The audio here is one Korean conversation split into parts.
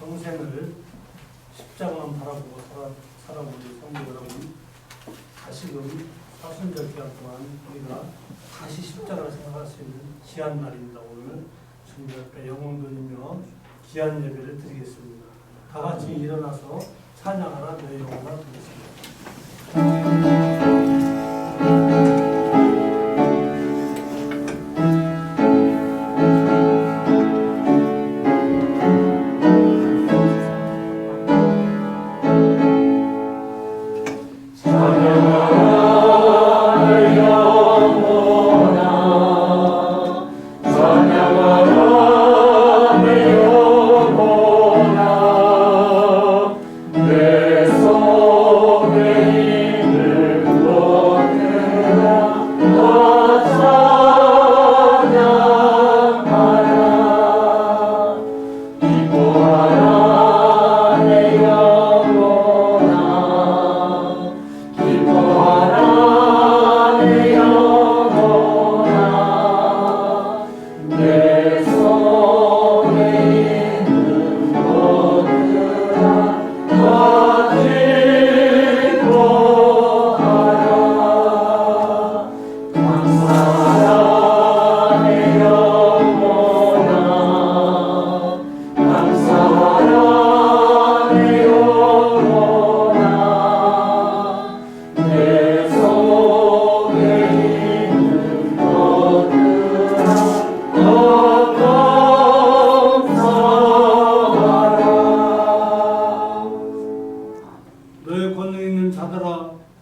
평생을 십자가만 바라보고 살아본 성도 여러분, 다시금 사순절 기간 동안 우리가 다시 십자가를 생각할 수 있는 귀한 날입니다. 오늘 주님 앞에 영광 돌리며 귀한 예배를 드리겠습니다. 다 같이 일어나서 찬양하라 내 영혼아 드리겠습니다.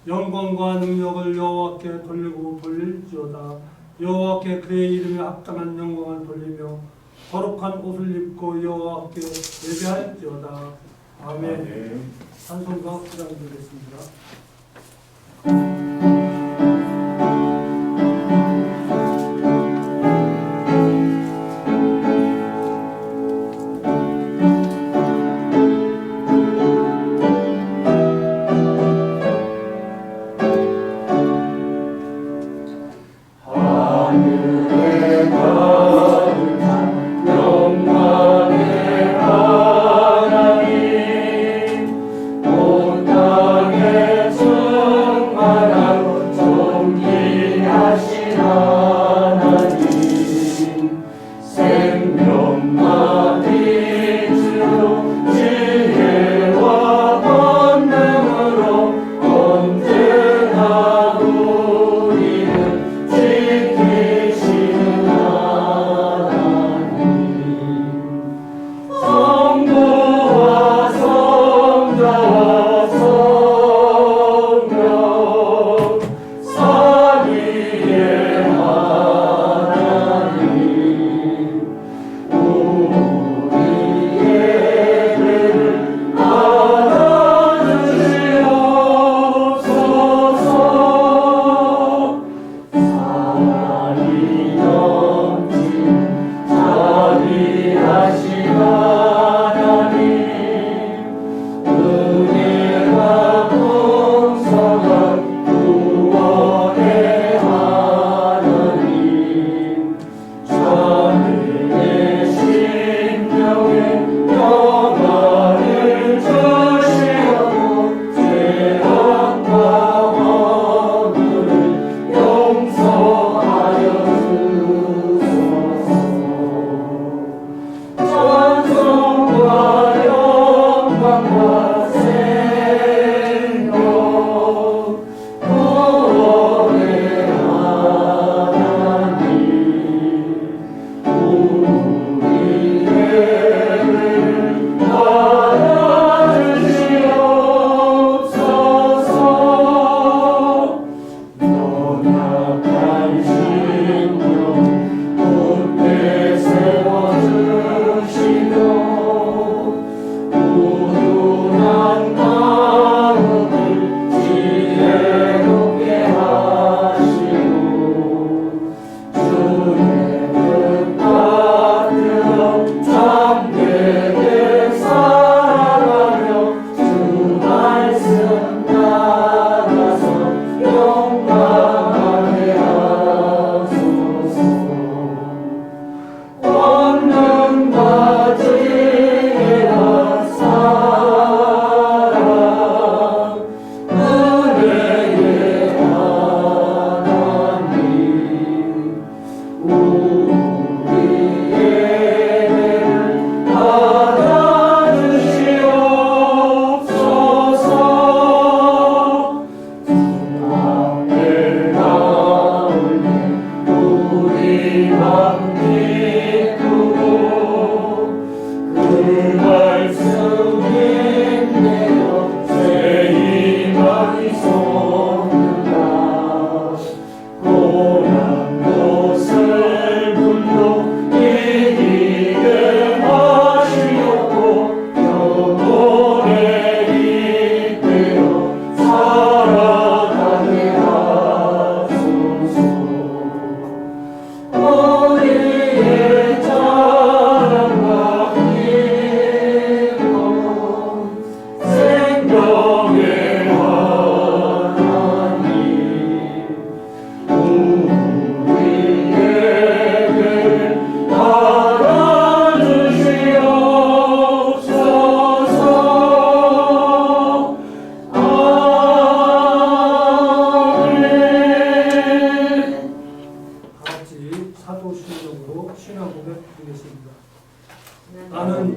영광과 능력을 여호와께 돌리고 돌릴지어다. 여호와께 그의 이름에 합당한 영광을 돌리며 거룩한 옷을 입고 여호와께 예배할지어다. 아멘. 찬송가 부장드리겠습니다. 영광의 하나님 온 땅에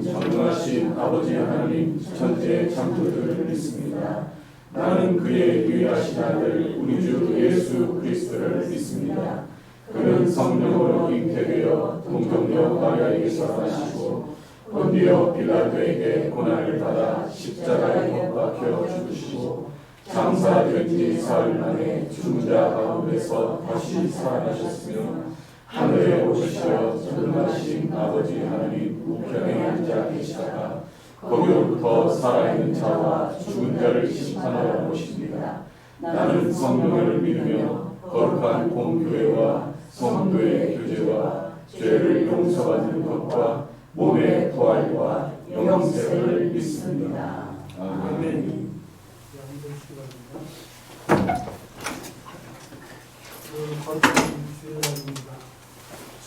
전능하신 아버지 하나님 천지의 창조주를 믿습니다. 나는 그의 유일하신 아들 우리 주 예수 그리스도를 믿습니다. 그는 성령으로 잉태되어 동정녀 마리아에게서 나시고 본디오 빌라도에게 고난을 받아 십자가에 못 박혀 죽으시고 장사된 지 사흘 만에 죽은 자 가운데서 다시 살아나셨으며 하늘에 오르시어 전능하신 아버지 하나님 우편에 앉아 계시다가 거기로부터 살아있는 자와 죽은 자를 심판하러 오십니다. 나는 성령을 믿으며 거룩한 공교회와 성도의 교제와 죄를 용서받는 것과 몸의 부활과 영생을 믿습니다. 아멘.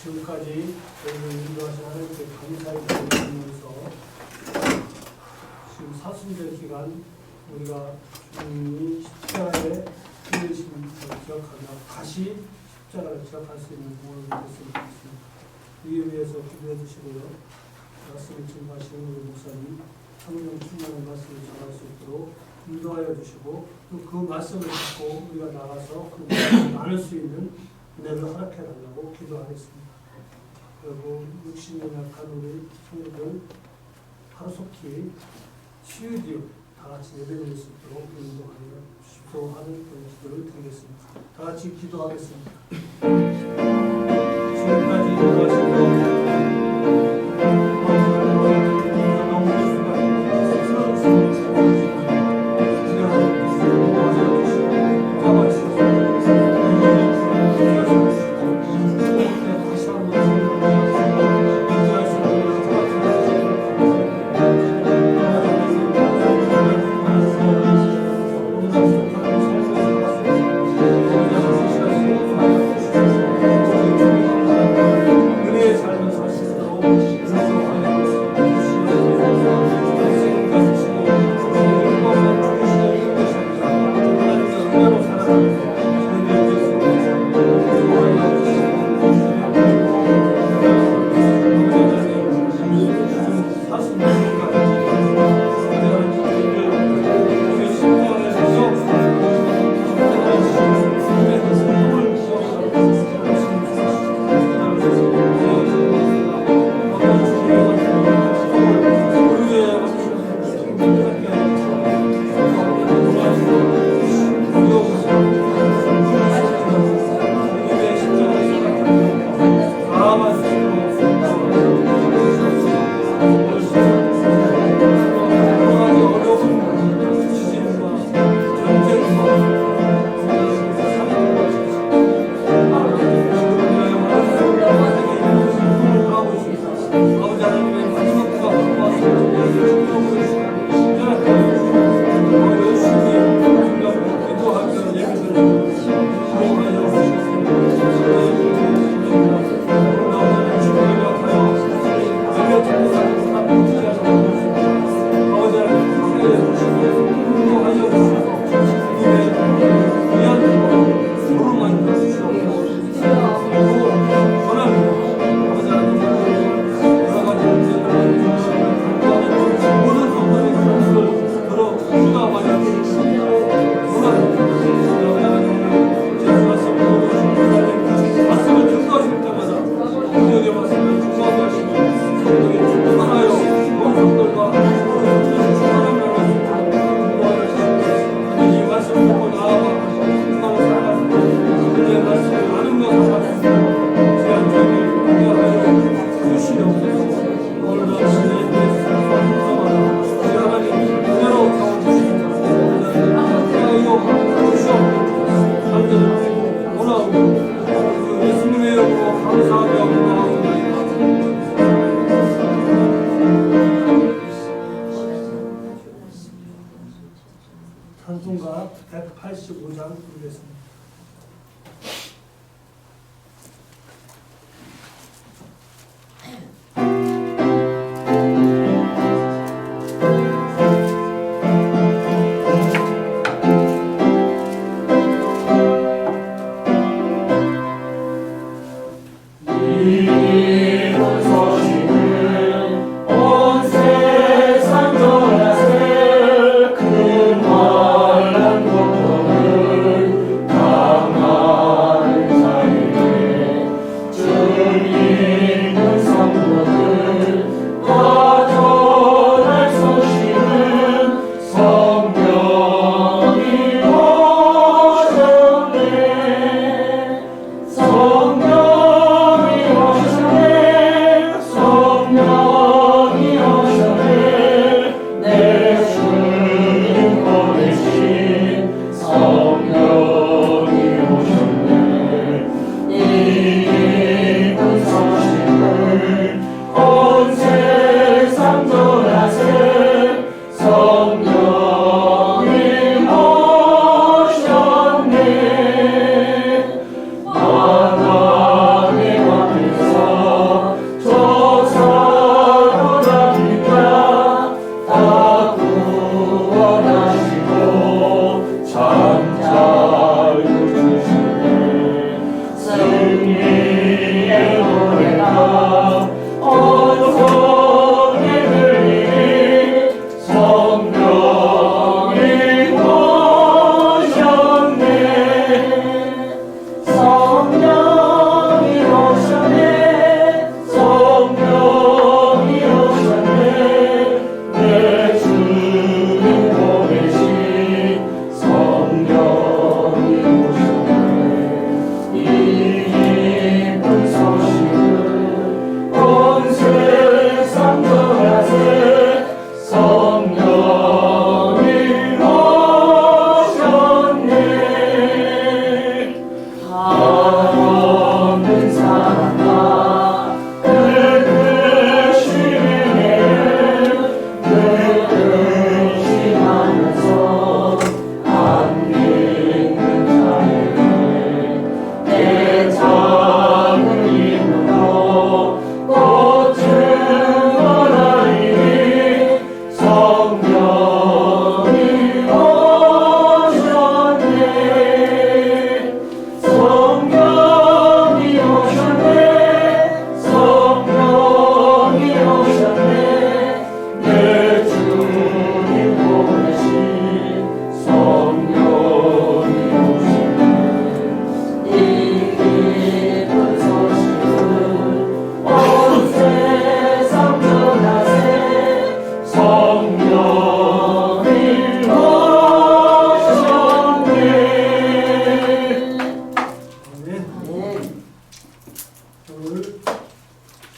지금까지 저희를 인도하신 하나님께 감사의 기도를 드리면서 지금 사순절 기간 우리가 주님이 십자가에 흘리신 것을 기억하며 다시 십자가를 기억할 수 있는 복을 받았으면 좋겠습니다. 이에 위해서 기도해 주시고요. 말씀을 증거하시는 우리 목사님 성령 충만한 말씀을 전할 수 있도록 인도하여 주시고 또 그 말씀을 듣고 우리가 나가서 그 말씀을 나눌 수 있는 은혜를 허락해 달라고 기도하겠습니다. 그리고 육신에 약한 우리 성도들 하루속히 치유되어 다 같이 예배드릴 수 있도록 인도하여 주십시오 하는 기도를 드리겠습니다. 다 같이 기도하겠습니다. 지금까지 인도하신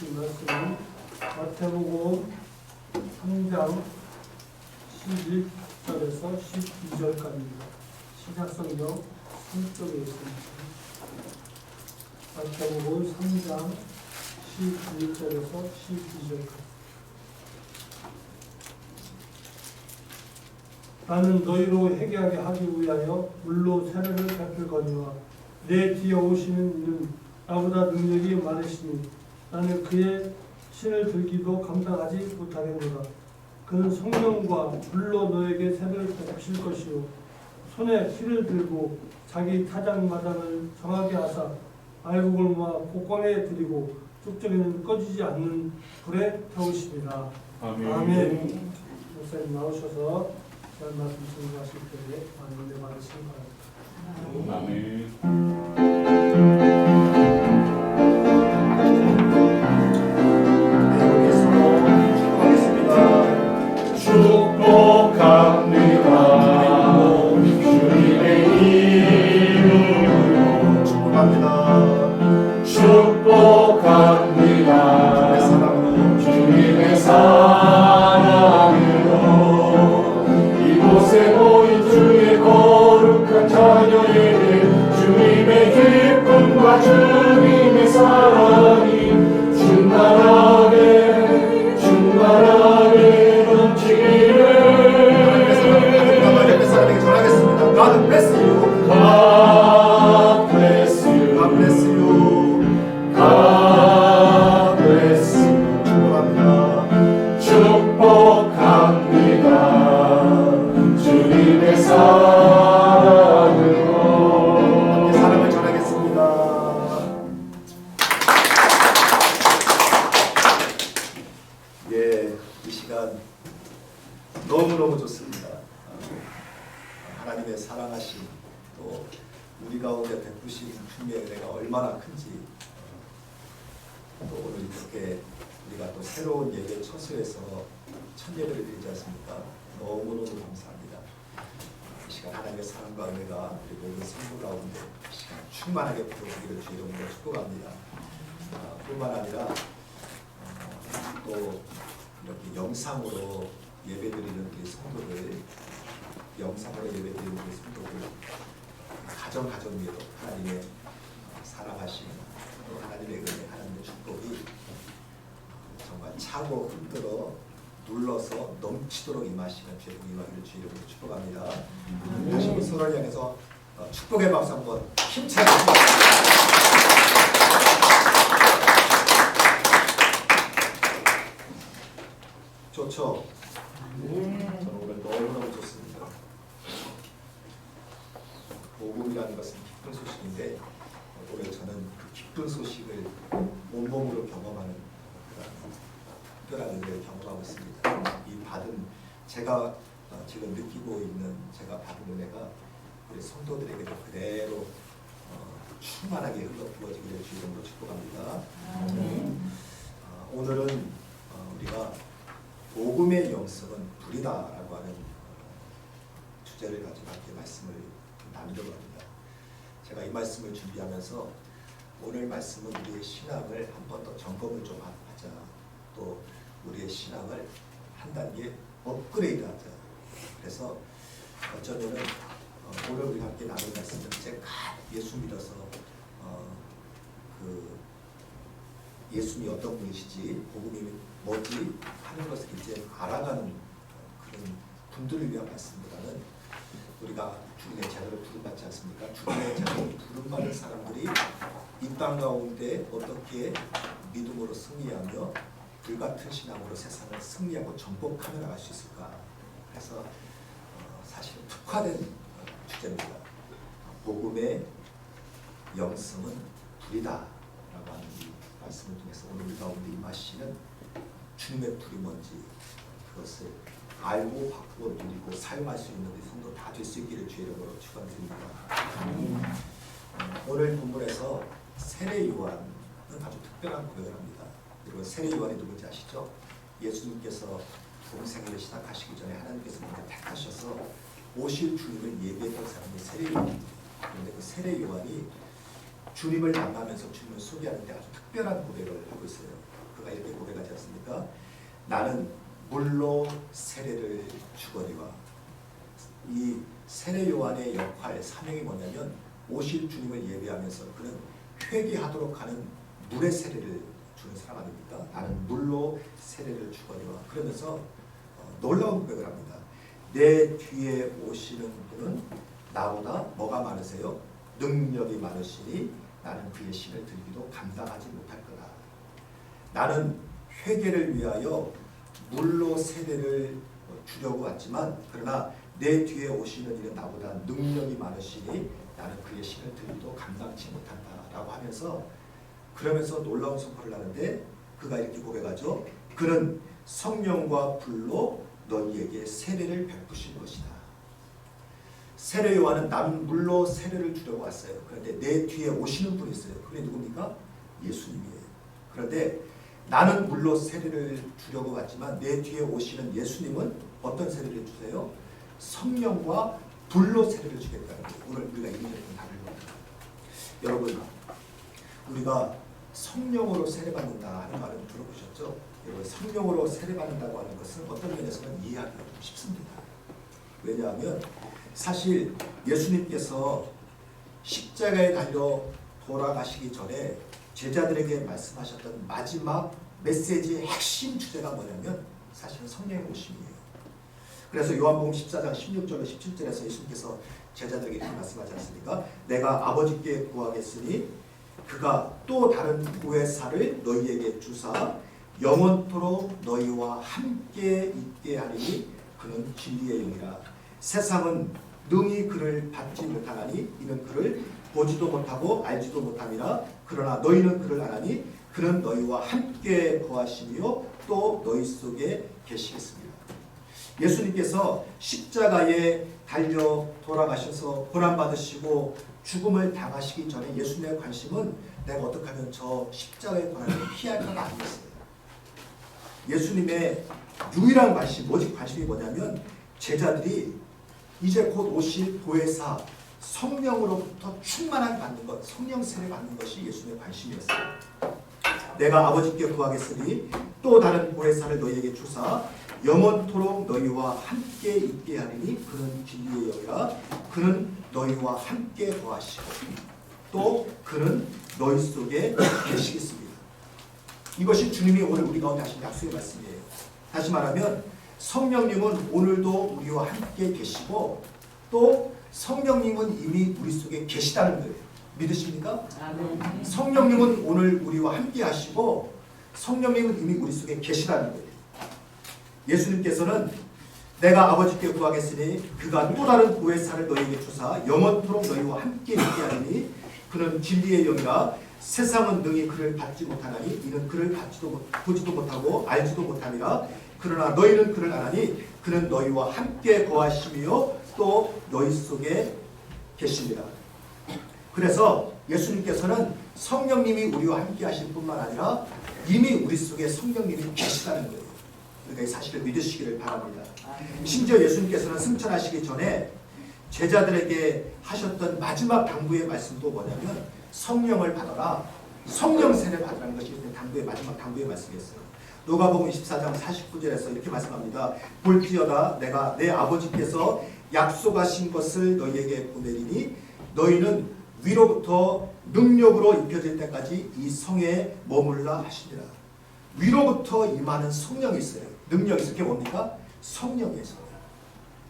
이 말씀은 마태복음 3장 11절에서 12절까지입니다. 신약성경 3쪽에 있습니다. 마태복음 3장 11절에서 12절까지. 나는 너희로 회개하게 하기 위하여 물로 세례를 베풀거니와 내 뒤에 오시는 이는 나보다 능력이 많으시니 나는 그의 신을 들기도 감당하지 못하겠노라. 그는 성령과 물로 너에게 세례를 베푸실 것이요 손에 키를 들고 자기 타작마당을 정하게 하사 알곡을 모아 곡광에 들이고 쪽쪽이는 꺼지지 않는 불에 태우시리라. 아멘. 목사님 나오셔서 제한 말씀 증거하실 때에 많은 은혜 받으시기 바랍니다. 아멘. 너무너무 좋습니다. 하나님의 사랑하심 또 우리 가운데 베푸신 주님의 은혜가 얼마나 큰지 또 오늘 이렇게 우리가 또 새로운 예배 처소에서 첫 예배를 드리지 않습니까? 너무너무 감사합니다. 이 시간 하나님의 사랑과 은혜가 우리 모든 성도 가운데 이 시간 충만하게 부어지기를 주 이름으로 축복합니다. 뿐만 아니라 또 이렇게 영상으로 예배드리는 우리 성도들, 영상으로 예배드리는 우리 성도들, 가정 위에도 하나님의 사랑하심, 또 하나님의 은혜, 하나님의 축복이 정말 차고 흔들어 눌러서 넘치도록 임하시는 죄복 임하기를 주 이름으로 축복합니다. 다시 한번 서로를 향해서 축복의 박수 한번 힘차게 좋죠? 저는 오늘 너무너무 좋습니다. 복음이라는 것은 기쁜 소식인데 오늘 저는 그 기쁜 소식을 온몸으로 경험하는 특별한 은혜를 경험하고 있습니다. 이 받은 제가 지금 느끼고 있는 제가 받은 은혜가 우리 성도들에게도 그대로 충만하게 흘러 부어지기를 주 이름으로 축복합니다. 오늘은 우리가 복음의 영성은 불이다라고 하는 주제를 가지고 함께 말씀을 나누려고 합니다. 제가 이 말씀을 준비하면서 오늘 말씀은 우리의 신앙을 한 번 더 점검을 좀 하자. 또 우리의 신앙을 한 단계 업그레이드하자. 그래서 어쩌면은 오늘 우리 함께 나눌 말씀은 이제 예수 믿어서 그 예수님이 어떤 분이시지, 복음이 뭐지 하는 것을 이제 알아가는 그런 분들을 위한 말씀보다는 우리가 주님의 자녀를 부름받지 않습니까? 주님의 자녀를 부름받은 사람들이 이 땅 가운데 어떻게 믿음으로 승리하며 불같은 신앙으로 세상을 승리하고 정복하며 나갈 수 있을까? 그래서 사실 특화된 주제입니다. 복음의 영성은 불이다 라고 하는 이 말씀을 통해서 오늘 우리 가운데 임하시는 주님의 불이 뭔지 그것을 알고 바꾸고 누리고 사용할 수 있는 우리 성도 다 될 수 있기를 주의 이름으로 축원드립니다. 오늘 본문에서 세례 요한은 아주 특별한 고백을 합니다. 그리고 세례 요한이 누군지 아시죠? 예수님께서 공생애를 시작하시기 전에 하나님께서 먼저 택하셔서 오실 주님을 예비했던 사람이 세례 요한입니다. 그런데 그 세례 요한이 주님을 만나면서 주님을 소개하는데 아주 특별한 고백을 하고 있어요. 그가 이렇게 고백하지 않습니까? 나는 물로 세례를 주거니와. 이 세례 요한의 역할, 사명이 뭐냐면 오실 주님을 예비하면서 그는 회개하도록 하는 물의 세례를 주는 사람 아닙니까? 나는 물로 세례를 주거니와. 그러면서 놀라운 고백을 합니다. 내 뒤에 오시는 분은 나보다 뭐가 많으세요? 능력이 많으시니 나는 그의 신을 들기도 감당하지 못할 거다. 나는 회개를 위하여 물로 세례를 주려고 왔지만 그러나 내 뒤에 오시는 이는 나보다 능력이 많으시니 나는 그의 신을 들기도 감당치 못한다라고 하면서 그러면서 놀라운 선포를 하는데 그가 이렇게 고백하죠. 그는 성령과 불로 너희에게 세례를 베푸실 것이다. 세례 요한은 나는 물로 세례를 주려고 왔어요. 그런데 내 뒤에 오시는 분이 있어요. 그게 누굽니까? 예수님이에요. 그런데 나는 물로 세례를 주려고 왔지만 내 뒤에 오시는 예수님은 어떤 세례를 주세요? 성령과 불로 세례를 주겠다는 거예요. 오늘 우리가 이 문제를 다룰 겁니다. 여러분, 우리가 성령으로 세례받는다 하는 말은 들어보셨죠? 여러분, 성령으로 세례받는다고 하는 것은 어떤 면에서는 이해하기가 좀 쉽습니다. 왜냐하면 사실 예수님께서 십자가에 달려 돌아가시기 전에 제자들에게 말씀하셨던 마지막 메시지의 핵심 주제가 뭐냐면 사실은 성령의 오심이에요. 그래서 요한복음 14장 16절로 17절에서 예수님께서 제자들에게 이렇게 말씀하지 않습니까? 내가 아버지께 구하겠으니 그가 또 다른 보혜사를 너희에게 주사 영원토록 너희와 함께 있게 하리니 그는 진리의 영이라. 세상은 능히 그를 받지 못하나니 이는 그를 보지도 못하고 알지도 못함이라. 그러나 너희는 그를 아나니 그는 너희와 함께 거하시며 또 너희 속에 계시겠습니다. 예수님께서 십자가에 달려 돌아가셔서 고난받으시고 죽음을 당하시기 전에 예수님의 관심은 내가 어떻게 하면 저 십자가의 고난을 피할까가 아니었어요. 예수님의 유일한 관심, 오직 관심이 뭐냐면 제자들이 이제 곧 오실 보혜사 성령으로부터 충만함 받는 것, 성령 세례 받는 것이 예수님의 관심이었어요. 내가 아버지께 구하겠으니 또 다른 보혜사를 너희에게 주사 영원토록 너희와 함께 있게 하리니 그는 진리의 영이라. 그는 너희와 함께 거하시고 또 그는 너희 속에 계시겠습니다. 이것이 주님이 오늘 우리 가운데 하신 약속의 말씀이에요. 다시 말하면 성령님은 오늘도 우리와 함께 계시고 또 성령님은 이미 우리 속에 계시다는 거예요. 믿으십니까? 아멘. 성령님은 오늘 우리와 함께 하시고 성령님은 이미 우리 속에 계시다는 거예요. 예수님께서는 내가 아버지께 구하겠으니 그가 또 다른 보혜사를 너희에게 주사 영원토록 너희와 함께 있게 하리니 그는 진리의 영이라. 세상은 능히 그를 받지 못하나니 이는 그를 보지도 못하고 알지도 못함이라. 그러나 너희는 그를 아나니 그는 너희와 함께 거하시며 또 너희 속에 계십니다. 그래서 예수님께서는 성령님이 우리와 함께 하실 뿐만 아니라 이미 우리 속에 성령님이 계시다는 거예요. 그러니까 이 사실을 믿으시기를 바랍니다. 심지어 예수님께서는 승천하시기 전에 제자들에게 하셨던 마지막 당부의 말씀도 뭐냐면 성령을 받아라, 성령 세례 받으라는 것이 당부의 마지막 당부의 말씀이었어요. 누가복음 24장 49절에서 이렇게 말씀합니다. 볼지어다 내가 내 아버지께서 약속하신 것을 너희에게 보내리니 너희는 위로부터 능력으로 입혀질 때까지 이 성에 머물라 하시니라. 위로부터 임하는 성령이 있어요. 능력이 있어요. 그게 뭡니까? 성령이에요. 성령.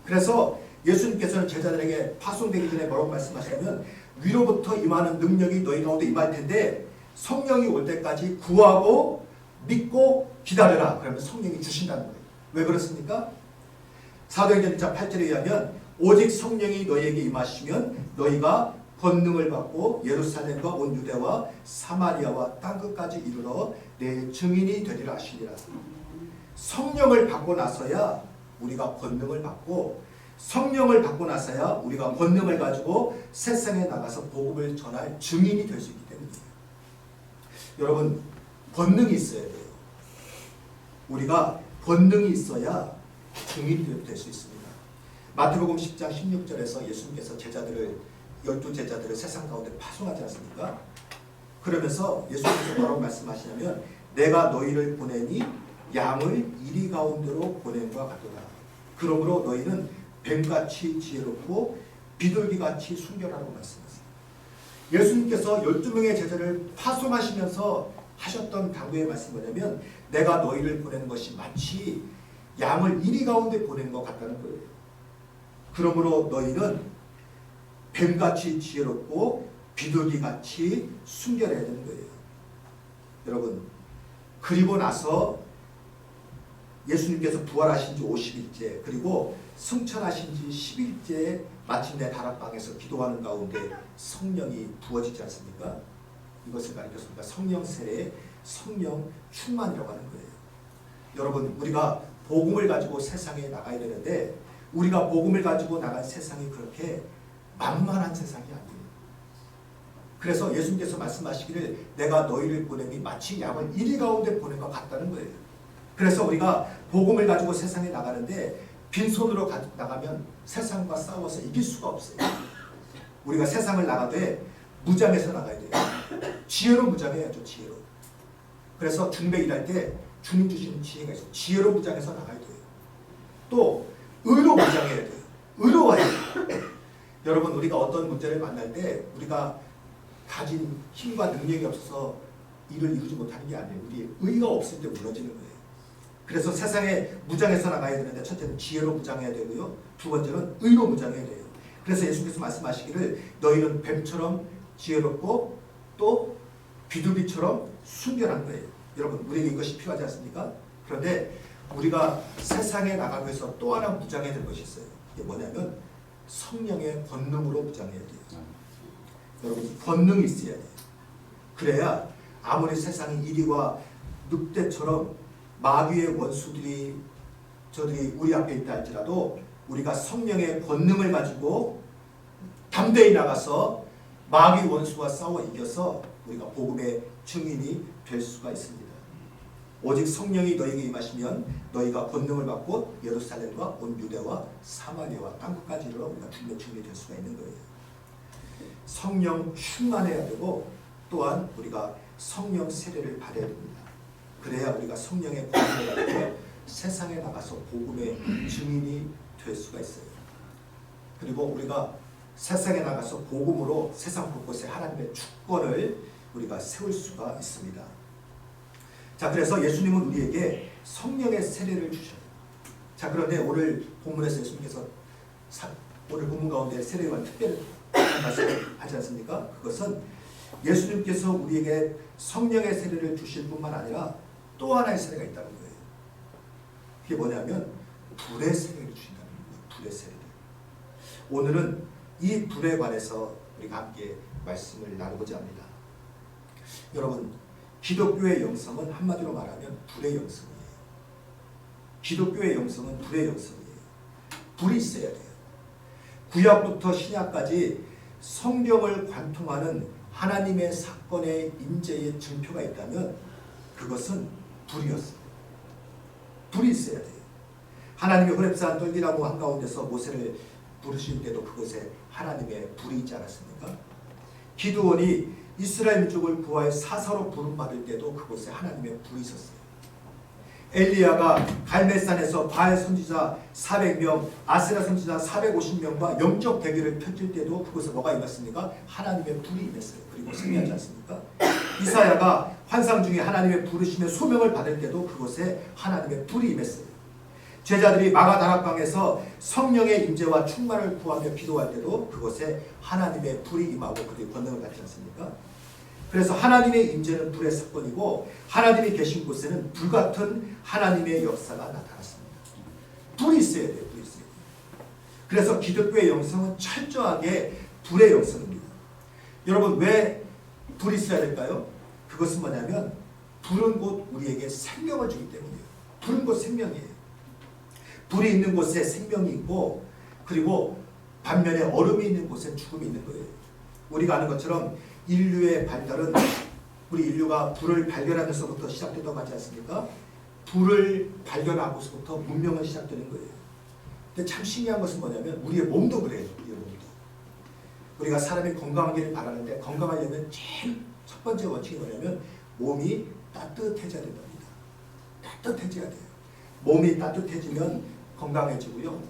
그래서 예수님께서는 제자들에게 파송되기 전에 뭐라고 말씀하시냐면 위로부터 임하는 능력이 너희 가운데 임할 텐데 성령이 올 때까지 구하고 믿고 기다려라. 그러면 성령이 주신다는 거예요. 왜 그렇습니까? 사도행전 1장 8절에 의하면 오직 성령이 너희에게 임하시면 너희가 권능을 받고 예루살렘과 온 유대와 사마리아와 땅끝까지 이르러 내 증인이 되리라 하시니라. 성령을 받고 나서야 우리가 권능을 받고 성령을 받고 나서야 우리가 권능을 가지고 세상에 나가서 복음을 전할 증인이 될 수 있기 때문이에요. 여러분, 권능이 있어야 돼요. 우리가 권능이 있어야 증인이 될 수 있습니다. 마태복음 10장 16절에서 예수님께서 제자들을 12제자들을 세상 가운데 파송하지 않습니까? 그러면서 예수님께서 뭐라고 말씀하시냐면 내가 너희를 보내니 양을 이리 가운데로 보낸과 같도다. 그러므로 너희는 뱀같이 지혜롭고 비둘기같이 순결하라고 말씀하세요. 예수님께서 12명의 제자를 파송하시면서 하셨던 당부의 말씀이 뭐냐면 내가 너희를 보내는 것이 마치 양을 이리 가운데 보낸 것 같다는 거예요. 그러므로 너희는 뱀같이 지혜롭고 비둘기같이 순결해야 되는 거예요. 여러분, 그리고 나서 예수님께서 부활하신 지 50일째 그리고 승천하신 지 10일째 마침내 다락방에서 기도하는 가운데 성령이 부어지지 않습니까? 이것을 가리켰습니다. 성령 세례, 성령 충만이라고 하는 거예요. 여러분, 우리가 복음을 가지고 세상에 나가야 되는데 우리가 복음을 가지고 나간 세상이 그렇게 만만한 세상이 아니에요. 그래서 예수님께서 말씀하시기를 내가 너희를 보내니 마치 양을 이리 가운데 보낸 것 같다는 거예요. 그래서 우리가 복음을 가지고 세상에 나가는데 빈손으로 나가면 세상과 싸워서 이길 수가 없어요. 우리가 세상을 나가되 무장해서 나가야 돼요. 지혜로 무장해야죠. 지혜로. 그래서 중배 일할 때 주님 주시는 지혜가 있어요. 지혜로 무장해서 나가야 돼요. 또 의로 무장해야 돼요. 의로워야 돼요. 여러분, 우리가 어떤 문제를 만날 때 우리가 가진 힘과 능력이 없어서 일을 이루지 못하는 게 아니에요. 우리 의가 없을 때 무너지는 거예요. 그래서 세상에 무장해서 나가야 되는데 첫째는 지혜로 무장해야 되고요. 두 번째는 의로 무장해야 돼요. 그래서 예수께서 말씀하시기를 너희는 뱀처럼 지혜롭고 또 비둘기처럼 순결한 거예요. 여러분, 우리에게 이것이 필요하지 않습니까? 그런데 우리가 세상에 나가기 위해서 또 하나 무장해야 될 것이 있어요. 이게 뭐냐면 성령의 권능으로 무장해야 돼요. 여러분, 권능이 있어야 돼요. 그래야 아무리 세상이 이리와 늑대처럼 마귀의 원수들이 저들이 우리 앞에 있다 할지라도 우리가 성령의 권능을 가지고 담대히 나가서 마귀 원수와 싸워 이겨서 우리가 복음의 증인이 될 수가 있습니다. 오직 성령이 너희에게 임하시면 너희가 권능을 받고 예루살렘과 온 유대와 사마리아와 땅끝까지 이르러 우리가 주님의 증인이 될 수가 있는 거예요. 성령 충만해야 되고 또한 우리가 성령 세례를 받아야 됩니다. 그래야 우리가 성령의 권능을 받고 세상에 나가서 복음의 증인이 될 수가 있어요. 그리고 우리가 세상에 나가서 복음으로 세상 곳곳에 하나님의 주권을 우리가 세울 수가 있습니다. 자, 그래서 예수님은 우리에게 성령의 세례를 주셔요. 자, 그런데 오늘 본문에서 예수님께서 오늘 본문 가운데 세례에 관한 특별한 말씀을 하지 않습니까? 그것은 예수님께서 우리에게 성령의 세례를 주실 뿐만 아니라 또 하나의 세례가 있다는 거예요. 그게 뭐냐면 불의 세례를 주신다는 거예요. 불의 세례를. 오늘은 이 불에 관해서 우리가 함께 말씀을 나누고자 합니다. 여러분, 기독교의 영성은 한마디로 말하면 불의 영성이에요. 기독교의 영성은 불의 영성이에요. 불이 있어야 돼요. 구약부터 신약까지 성경을 관통하는 하나님의 사건의 임재의 증표가 있다면 그것은 불이었어요. 불이 있어야 돼요. 하나님의 호렙산 떨기나무 한가운데서 모세를 부르실 때도 그것에 하나님의 불이 있지 않았습니까? 기드온이 이스라엘 민족을 구하여 사사로 부름받을 때도 그곳에 하나님의 불이 있었어요. 엘리야가 갈멜산에서 바알 선지자 400명, 아세라 선지자 450명과 영적 대결을 펼칠 때도 그곳에 뭐가 임했습니까? 하나님의 불이 임했어요. 그리고 승리하지 않습니까? 이사야가 환상 중에 하나님의 부르심의 소명을 받을 때도 그곳에 하나님의 불이 임했어요. 제자들이 마가다락방에서 성령의 임재와 충만을 구하며 기도할 때도 그곳에 하나님의 불이 임하고 그들이 권능을 받지 않습니까? 그래서 하나님의 임재는 불의 사건이고 하나님이 계신 곳에는 불같은 하나님의 역사가 나타났습니다. 불이 있어야 돼요. 불이 있어야 돼요. 그래서 기독교의 영성은 철저하게 불의 영성입니다. 여러분, 왜 불이 있어야 될까요? 그것은 뭐냐면 불은 곧 우리에게 생명을 주기 때문이에요. 불은 곧 생명이에요. 불이 있는 곳에 생명이 있고 그리고 반면에 얼음이 있는 곳에 죽음이 있는 거예요. 우리가 아는 것처럼 인류의 발달은 우리 인류가 불을 발견하면서부터 시작되다고 하지 않습니까? 불을 발견하고서부터 문명은 시작되는 거예요. 근데 참 신기한 것은 뭐냐면 우리의 몸도 그래요. 우리의 몸도. 우리가 사람이 건강하기를 바라는데 건강하려면 제일 첫 번째 원칙이 뭐냐면 몸이 따뜻해져야 된답니다. 따뜻해져야 돼요. 몸이 따뜻해지면 건강해지고요.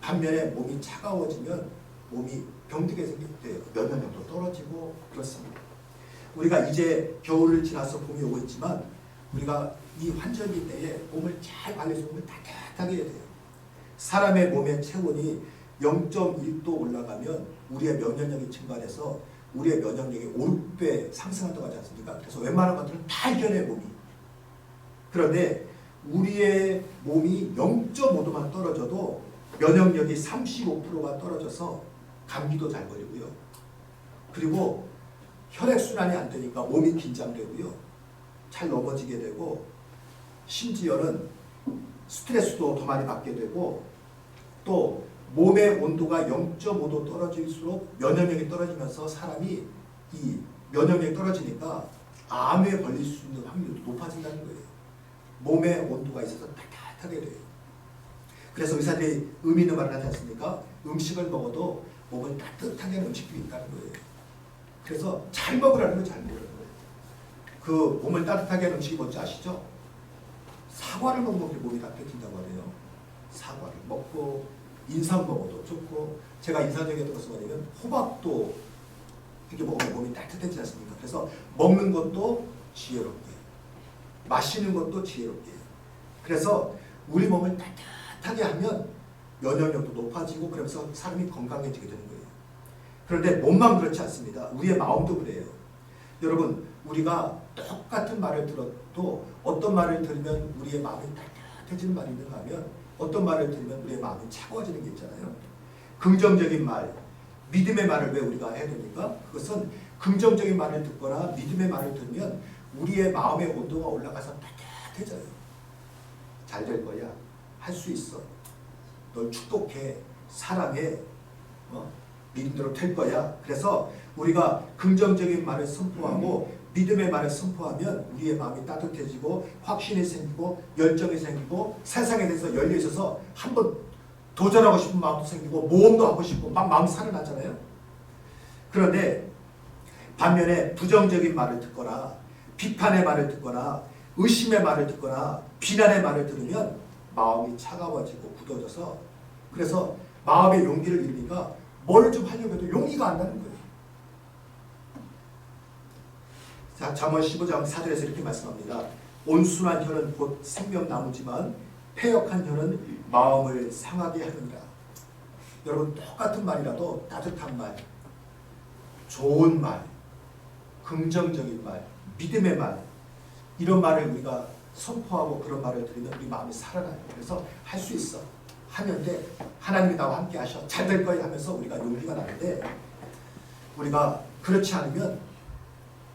반면에 몸이 차가워지면 몸이 병들게 생겼대요. 면역력도 떨어지고 그렇습니다. 우리가 이제 겨울을 지나서 봄이 오고 있지만 우리가 이 환절기 때에 몸을 잘 관리해서 몸을 따뜻하게 해야 돼요. 사람의 몸의 체온이 0.1도 올라가면 우리의 면역력이 증가해서 우리의 면역력이 5배 상승한다고 하지 않습니까? 그래서 웬만한 것들은 다 이겨내 몸이. 그런데 우리의 몸이 0.5도만 떨어져도 면역력이 35%가 떨어져서 감기도 잘 걸리고요. 그리고 혈액순환이 안 되니까 몸이 긴장되고요. 잘 넘어지게 되고 심지어는 스트레스도 더 많이 받게 되고 또 몸의 온도가 0.5도 떨어질수록 면역력이 떨어지면서 사람이 이 면역력이 떨어지니까 암에 걸릴 수 있는 확률이 높아진다는 거예요. 몸의 온도가 있어서 따뜻하게 돼요. 그래서 의사들이 의미 있는 말을 하지 않습니까? 음식을 먹어도 몸을 따뜻하게 하는 음식들이 있다는 거예요. 그래서 잘 먹으라는 걸 잘 먹으라는 거예요. 그 몸을 따뜻하게 하는 음식이 뭔지 아시죠? 사과를 먹는 게 몸이 따뜻해진다고 하네요. 사과를 먹고 인삼 먹어도 좋고 제가 인상적이었던 것은 뭐냐면 호박도 이렇게 먹으면 몸이 따뜻해지지 않습니까? 그래서 먹는 것도 지혜롭게 마시는 것도 지혜롭게 그래서 우리 몸을 따뜻하게 하면 면역력도 높아지고 그러면서 사람이 건강해지게 되는 거예요. 그런데 몸만 그렇지 않습니다. 우리의 마음도 그래요. 여러분 우리가 똑같은 말을 들어도 어떤 말을 들으면 우리의 마음이 따뜻해지는 말이 있는가 하면 어떤 말을 들으면 우리의 마음이 차가워지는 게 있잖아요. 긍정적인 말, 믿음의 말을 왜 우리가 해야 됩니까? 그것은 긍정적인 말을 듣거나 믿음의 말을 들으면 우리의 마음의 온도가 올라가서 따뜻해져요. 잘 될 거야. 할 수 있어. 널 축복해. 사랑해. 믿음대로 될 거야. 그래서 우리가 긍정적인 말을 선포하고 믿음의 말을 선포하면 우리의 마음이 따뜻해지고 확신이 생기고 열정이 생기고 세상에 대해서 열려 있어서 한번 도전하고 싶은 마음도 생기고 모험도 하고 싶고 막 마음이 살아나잖아요. 그런데 반면에 부정적인 말을 듣거나 비판의 말을 듣거나 의심의 말을 듣거나 비난의 말을 들으면 마음이 차가워지고 굳어져서 그래서 마음의 용기를 잃으니까 뭘 좀 하려고 해도 용기가 안 나는 거예요. 자, 잠언 15장 4절에서 이렇게 말씀합니다. 온순한 혀는 곧 생명나무지만 패역한 혀는 마음을 상하게 하느니라. 여러분 똑같은 말이라도 따뜻한 말, 좋은 말, 긍정적인 말, 믿음의 말 이런 말을 우리가 선포하고 그런 말을 들으면 우리 마음이 살아나요. 그래서 할 수 있어. 하면 돼. 하나님이 나와 함께 하셔. 잘 될 거야 하면서 우리가 용기가 나는데 우리가 그렇지 않으면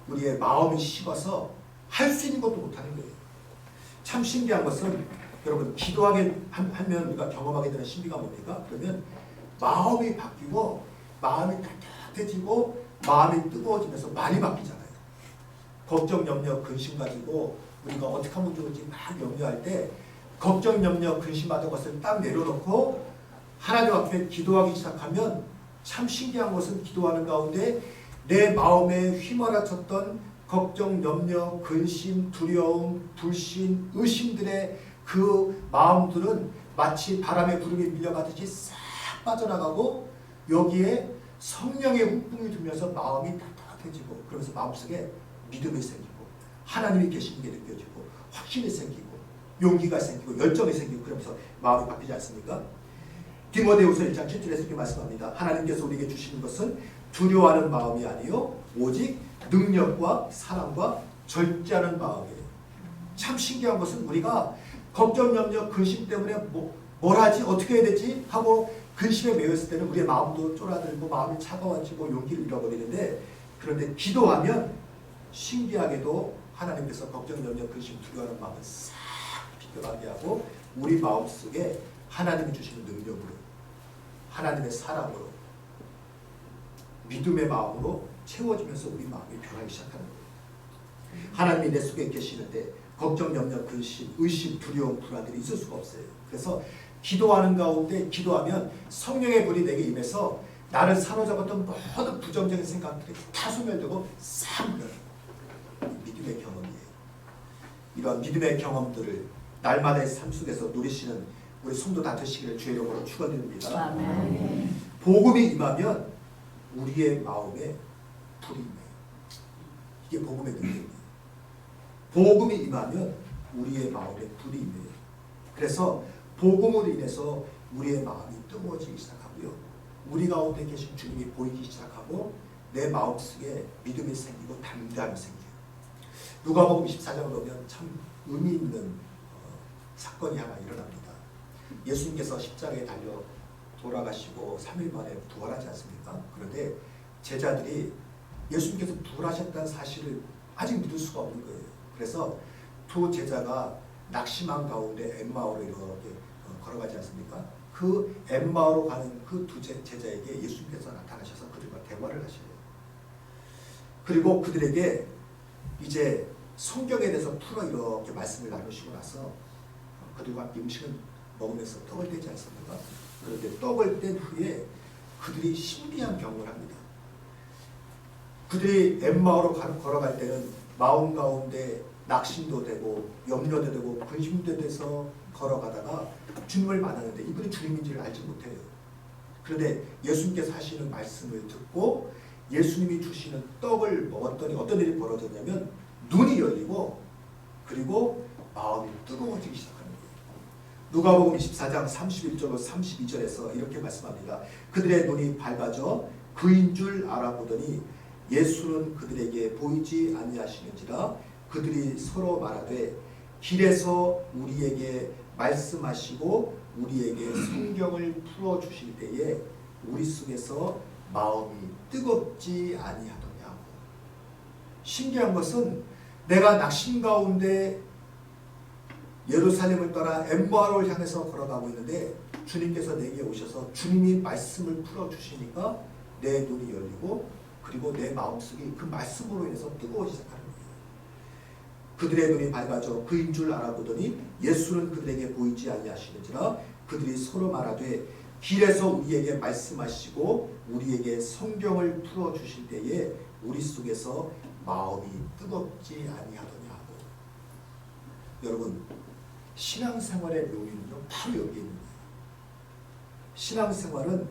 우리의 마음이 식어서 할 수 있는 것도 못하는 거예요. 참 신기한 것은 여러분 기도하게 하면 우리가 경험하게 되는 신비가 뭡니까? 그러면 마음이 바뀌고 마음이 따뜻해지고 마음이 뜨거워지면서 많이 바뀌잖아요. 걱정, 염려, 근심 가지고 우리가 어떻게 하면 좋을지 막 염려할 때 걱정, 염려, 근심하던 것을 딱 내려놓고 하나님 앞에 기도하기 시작하면 참 신기한 것은 기도하는 가운데 내 마음에 휘몰아쳤던 걱정, 염려, 근심, 두려움, 불신, 의심들의 그 마음들은 마치 바람의 구름이 밀려가듯이 싹 빠져나가고 여기에 성령의 훈풍이 들면서 마음이 따뜻해지고 그러면서 마음속에 믿음이 생기고 하나님이 계시는 게 느껴지고 확신이 생기고 용기가 생기고 열정이 생기고 그러면서 마음이 바뀌지 않습니까? 디모데후서 1장 7절에서 이렇게 말씀합니다. 하나님께서 우리에게 주시는 것은 두려워하는 마음이 아니요 오직 능력과 사랑과 절제하는 마음이에요. 참 신기한 것은 우리가 걱정, 염려, 근심 때문에 뭘 하지? 어떻게 해야 되지? 하고 근심에 매였을 때는 우리의 마음도 쫄아들고 마음이 차가워지고 용기를 잃어버리는데 그런데 기도하면 신기하게도 하나님께서 걱정, 염려, 근심, 두려워하는 마음을 싹 비껴가게 하고 우리 마음속에 하나님이 주시는 능력으로 하나님의 사랑으로 믿음의 마음으로 채워지면서 우리 마음이 변하기 시작하는 거예요. 하나님이 내 속에 계시는데 걱정, 염려, 근심, 의심, 두려움, 불안들이 있을 수가 없어요. 그래서 기도하는 가운데 기도하면 성령의 불이 내게 임해서 나를 사로잡았던 모든 부정적인 생각들이 다 소멸되고 싹 물러요. 믿음의 경험이에요. 이런 믿음의 경험들을 날마다의 삶 속에서 누리시는 우리 성도 다 되시기를 주의 이름으로 축원드립니다. 아멘. 복음이 임하면 우리의 마음에 불이 임해요. 이게 복음의 능력이에요. 복음이 임하면 우리의 마음에 불이 임해요. 그래서 복음으로 인해서 우리의 마음이 뜨거워지기 시작하고요. 우리 가운데 계신 주님이 보이기 시작하고 내 마음속에 믿음이 생기고 담대함이 생겨요. 누가복음 24장을 보면 참 의미 있는 사건이 하나 일어납니다. 예수님께서 십자가에 달려 돌아가시고 3일 만에 부활하지 않습니까? 그런데 제자들이 예수님께서 부활하셨다는 사실을 아직 믿을 수가 없는 거예요. 그래서 두 제자가 낙심한 가운데 엠마오로 이렇게 걸어가지 않습니까? 그 엠마오로 가는 그 두 제자에게 예수님께서 나타나셔서 그들과 대화를 하셔요. 그리고 그들에게 이제 성경에 대해서 풀어 이렇게 말씀을 나누시고 나서 그들과 함께 음식을 먹으면서 떡을 떼지 않습니까? 그런데 떡을 뗀 후에 그들이 신비한 경험을 합니다. 그들이 엠마오로 걸어갈 때는 마음 가운데 낙심도 되고 염려도 되고 근심도 돼서 걸어가다가 주님을 만나는데 이분이 주님인지를 알지 못해요. 그런데 예수님께서 하시는 말씀을 듣고 예수님이 주시는 떡을 먹었더니 어떤 일이 벌어졌냐면 눈이 열리고 그리고 마음이 뜨거워지기 시작하는 거예요. 누가복음 24장 31절로 32절에서 이렇게 말씀합니다. 그들의 눈이 밝아져 그인 줄 알아보더니 예수는 그들에게 보이지 아니하시는지라 그들이 서로 말하되 길에서 우리에게 말씀하시고 우리에게 성경을 풀어주실 때에 우리 속에서 마음이 뜨겁지 아니하더냐고. 신기한 것은 내가 낙심 가운데 예루살렘을 떠나 엠마오를 향해서 걸어가고 있는데 주님께서 내게 오셔서 주님이 말씀을 풀어주시니까 내 눈이 열리고 그리고 내 마음속이 그 말씀으로 인해서 뜨거워지기 시작하는 거예요. 그들의 눈이 밝아져 그인 줄 알아보더니 예수는 그들에게 보이지 아니하시는지라 그들이 서로 말하되 길에서 우리에게 말씀하시고 우리에게 성경을 풀어주실 때에 우리 속에서 마음이 뜨겁지 아니하더냐 하고. 여러분, 신앙생활의 묘미는요 바로 여기에 있는 거예요. 신앙생활은